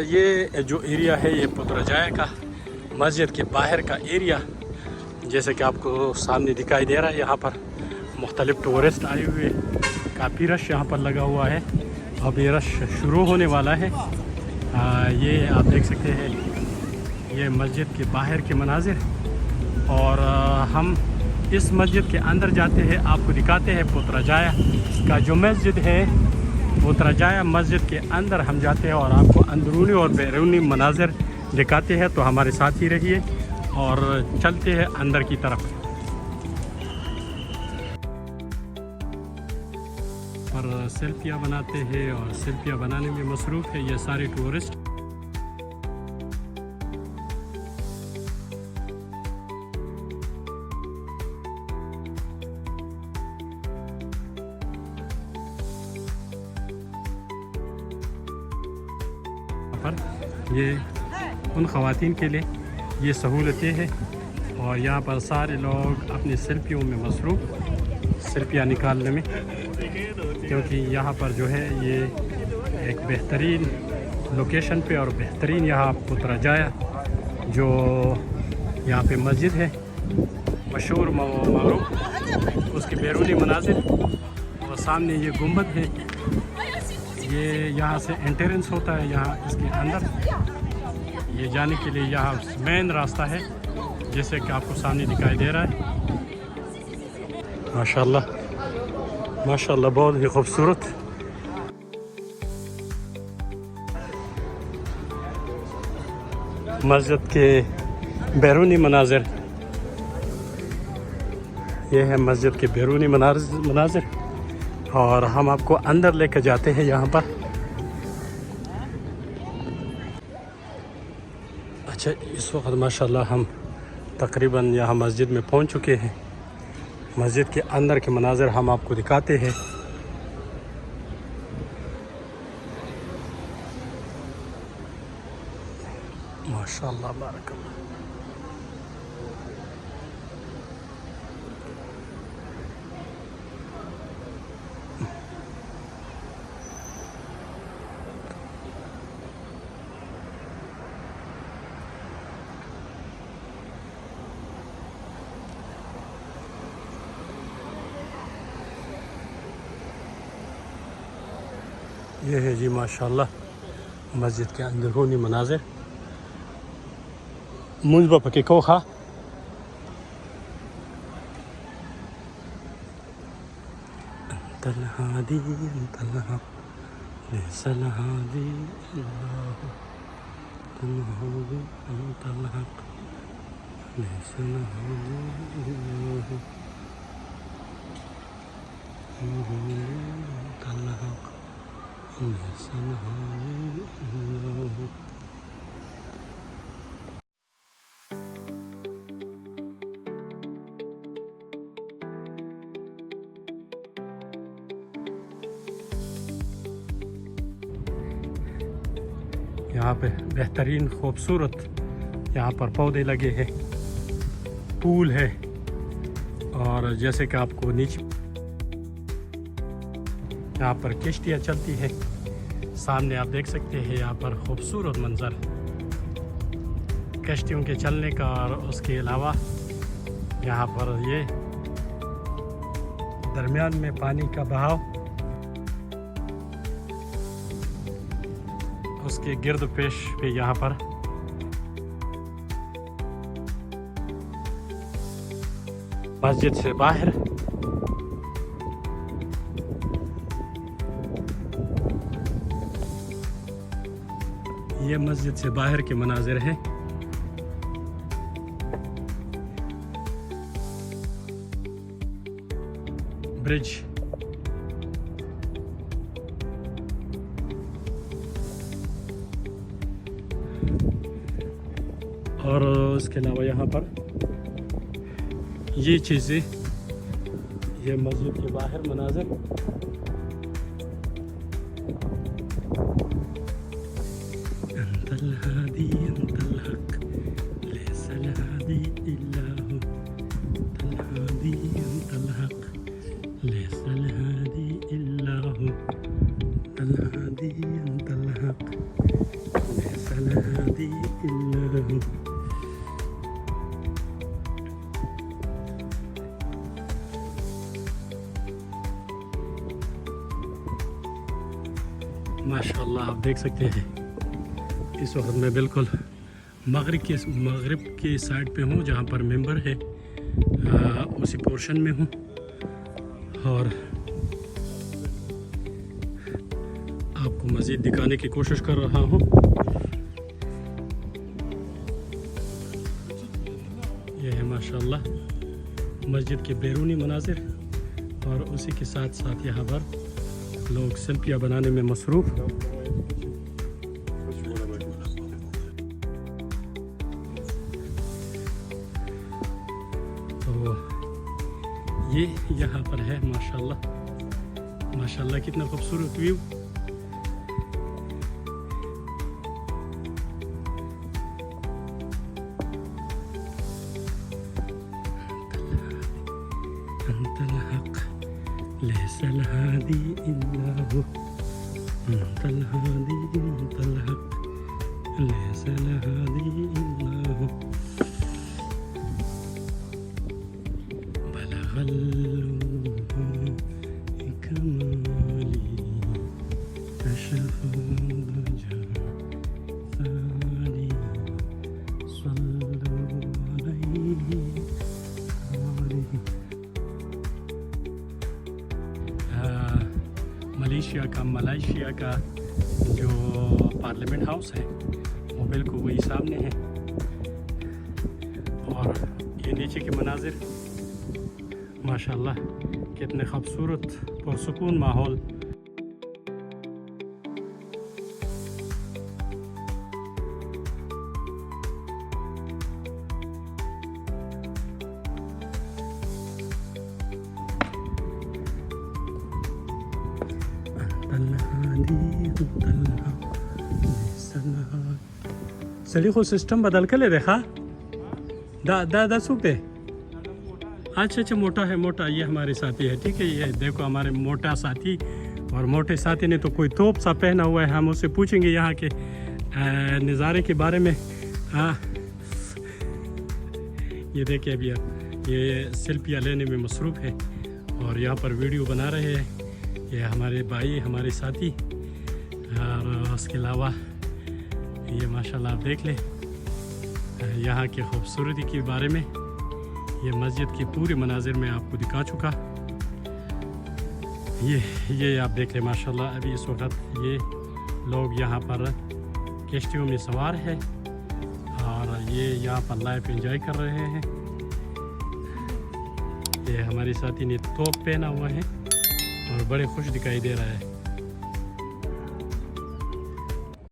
ये जो एरिया है ये पुत्रजाया का मस्जिद के बाहर का एरिया, जैसे कि आपको सामने दिखाई दे रहा है। यहाँ पर मुख्तलिफ टूरिस्ट आए हुए, काफ़ी रश यहाँ पर लगा हुआ है। अब ये रश शुरू होने वाला है। ये आप देख सकते हैं, ये मस्जिद के बाहर के मनाजिर। और हम इस मस्जिद के अंदर जाते हैं, आपको दिखाते हैं पुत्रजाया का जो मस्जिद है। पुत्रजाया मस्जिद के अंदर हम जाते हैं और आपको अंदरूनी और बैरूनी मनाजिर दिखाते हैं। तो हमारे साथ ही रहिए और चलते हैं अंदर की तरफ। और सेल्फियाँ बनाते हैं और सेल्फियाँ बनाने में मसरूफ़ है ये सारे टूरिस्ट। पर ये उन ख़वातीन के लिए ये सहूलतें हैं और यहाँ पर सारे लोग अपनी सेल्फियों में मसरूफ़, सेल्फियाँ निकालने में, क्योंकि यहाँ पर जो है ये एक बेहतरीन लोकेशन पे और बेहतरीन यहाँ पुत्रजाया जो यहाँ पे मस्जिद है मशहूर मारूफ, उसके बैरूनी मनाजिर और सामने ये गुंबद है। ये यहाँ से एंट्रेंस होता है यहाँ इसके अंदर। ये जाने के लिए यहाँ मेन रास्ता है, जैसे कि आपको सामने दिखाई दे रहा है। माशाल्लाह माशाल्लाह, बहुत ही खूबसूरत। मस्जिद के बैरूनी मनाजिर, ये है मस्जिद के बैरूनी मनाजिर। और हम आपको अंदर लेकर जाते हैं यहाँ पर। अच्छा, इस वक्त माशाल्लाह हम तकरीबन यहाँ मस्जिद में पहुँच चुके हैं। मस्जिद के अंदर के मनाज़िर हम आपको दिखाते हैं। माशाअल्लाह बारकल्लाह। ये है जी माशाल्लाह मस्जिद के अंदरूनी मनाजिर। मुझ पके को खा तलहादी तलहा सलहादी तलहादी तलहा तलहा यहाँ पे बेहतरीन खूबसूरत यहाँ पर पौधे लगे हैं, पूल है। और जैसे कि आपको नीचे यहाँ पर किश्तियाँ चलती है, सामने आप देख सकते हैं यहाँ पर खूबसूरत मंजर कश्तियों के चलने का। और उसके अलावा यहाँ पर ये दरमियान में पानी का बहाव, उसके गिर्द पेश पे यहाँ पर मस्जिद से बाहर ये मस्जिद से बाहर के मनाजिर हैं। ब्रिज, और उसके अलावा यहाँ पर ये चीज़ें, ये मस्जिद के बाहर मनाजिर। इल्ला हु। माशाअल्लाह, आप देख सकते हैं इस वक्त मैं बिल्कुल मगरिब के साइड पे हूँ जहाँ पर मेंबर है, उसी पोर्शन में हूँ और आपको मज़ीद दिखाने की कोशिश कर रहा हूँ। यह है माशाअल्लाह मस्जिद के बैरूनी मनाजिर और उसी के साथ साथ यहाँ पर लोग सेल्फियाँ बनाने में मसरूफ़। तो ये यहाँ पर है माशाअल्लाह, माशाअल्लाह कितना खूबसूरत व्यू। अंतल हक लैसल हादी इल्ला हु, अंतल हादी अंतल हक लैसल हादी इल्ला हु, बलगल कमाली कशफ दुजा सारी सल्लु अलैहि। मलेशिया का जो पार्लियामेंट हाउस है वो बिल्कुल वही सामने है और ये नीचे के मनाजिर माशाअल्लाह कितने खूबसूरत पुरसुकून माहौल। सलीखो सिस्टम बदल के ले देखा दा सूख दे। अच्छा मोटा है, मोटा ये हमारे साथी है, ठीक है। ये देखो हमारे मोटा साथी, और मोटे साथी ने तो कोई तोप सा पहना हुआ है। हम उससे पूछेंगे यहाँ के नज़ारे के बारे में। हाँ ये देखिए अभी ये सेल्फियाँ लेने में मसरूफ़ है और यहाँ पर वीडियो बना रहे हैं। ये हमारे भाई, हमारे साथी। और उसके अलावा ये माशाल्लाह आप देख लें यहाँ की खूबसूरती के बारे में। ये मस्जिद के पूरे मनाजिर में आपको दिखा चुका। ये आप देख लें माशाल्लाह। अभी इस वक्त ये लोग यहाँ पर किश्तियों में सवार है और ये यहाँ पर लाइफ एंजॉय कर रहे हैं। ये हमारे साथी ने तोप पहना हुआ है और बड़े खुश दिखाई दे रहा है।